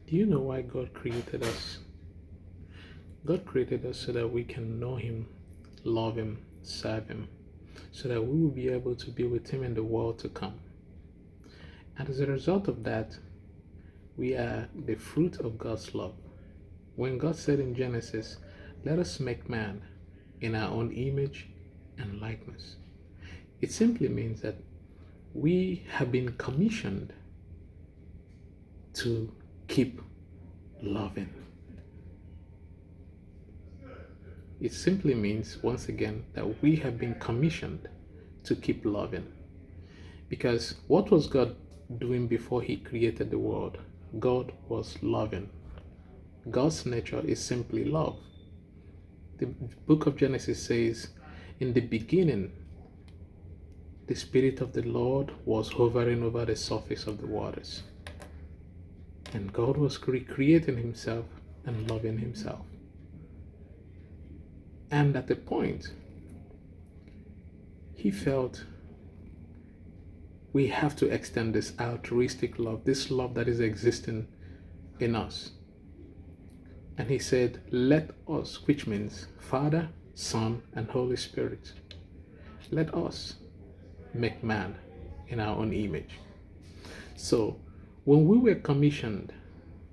Do you know why God created us? God created us so that we can know Him, love Him, serve Him, so that we will be able to be with Him in the world to come. And as a result of that, we are the fruit of God's love. When God said in Genesis, let us make man in our own image and likeness, it simply means that we have been commissioned to keep loving. It simply means, once again, that we have been commissioned to keep loving. Because what was God doing before He created the world? God was loving. God's nature is simply love. The book of Genesis says, in the beginning, the Spirit of the Lord was hovering over the surface of the waters. And God was recreating Himself and loving Himself. And at the point, He felt we have to extend this altruistic love, this love that is existing in us. And He said, let us, which means Father, Son, and Holy Spirit, let us make man in our own image. So when we were commissioned,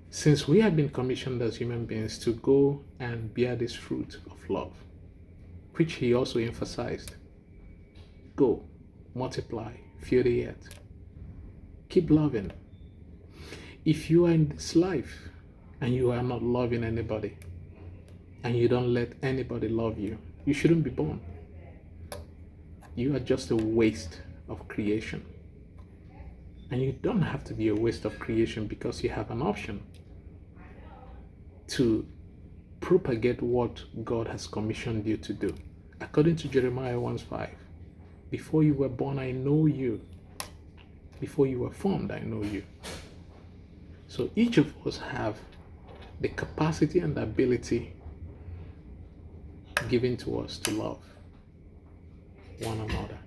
since we have been commissioned as human beings to go and bear this fruit of love, which He also emphasized, go, multiply, fill the earth, keep loving. If you are in this life and you are not loving anybody, and you don't let anybody love you, you shouldn't be born. You are just a waste of creation. And you don't have to be a waste of creation, because you have an option to propagate what God has commissioned you to do. According to Jeremiah 1:5, before you were born, I know you. Before you were formed, I know you. So each of us have the capacity and the ability given to us to love one another.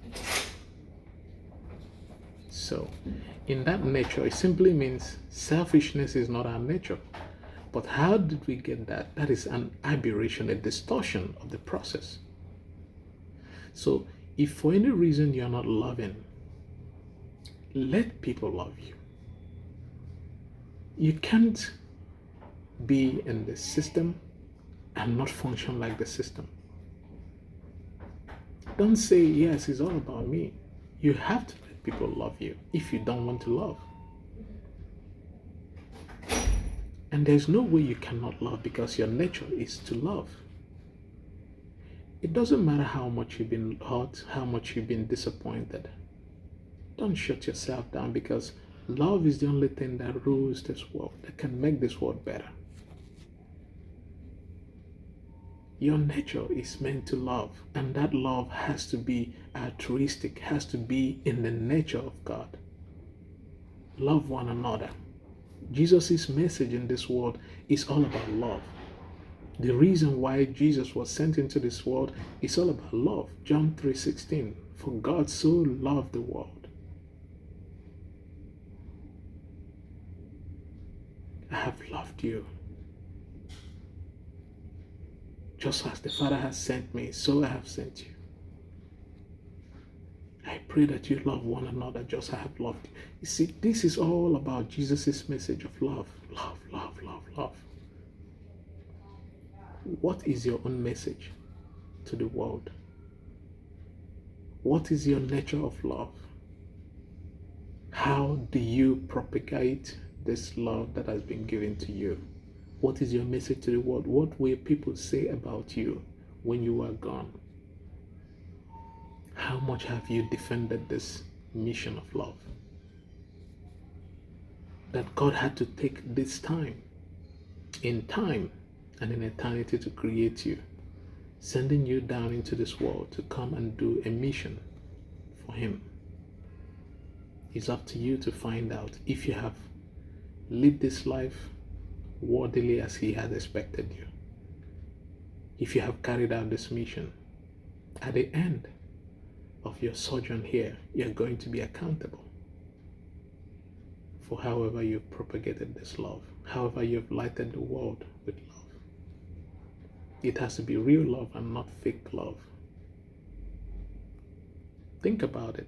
So in that nature, it simply means selfishness is not our nature. But how did we get that? That is an aberration, a distortion of the process. So if for any reason you're not loving, let people love you. You can't be in the system and not function like the system. Don't say, yes, it's all about me. You have to let people love you if you don't want to love. And there's no way you cannot love, because your nature is to love. It doesn't matter how much you've been hurt, how much you've been disappointed. Don't shut yourself down, because love is the only thing that rules this world, that can make this world better. Your nature is meant to love, and that love has to be altruistic, has to be in the nature of God. Love one another. Jesus' message in this world is all about love. The reason why Jesus was sent into this world is all about love. John 3:16, for God so loved the world. I have loved you. Just as the Father has sent me, so I have sent you. I pray that you love one another just as I have loved you. You see, this is all about Jesus' message of love. Love, love, love, love. What is your own message to the world? What is your nature of love? How do you propagate this love that has been given to you? What is your message to the world? What will people say about you when you are gone? How much have you defended this mission of love? That God had to take this time and in eternity to create you, sending you down into this world to come and do a mission for Him. It's up to you to find out if you have lived this life worthily as He had expected you. If you have carried out this mission, at the end of your sojourn here, you're going to be accountable for however you've propagated this love, however you've lighted the world with love. It has to be real love and not fake love. Think about it.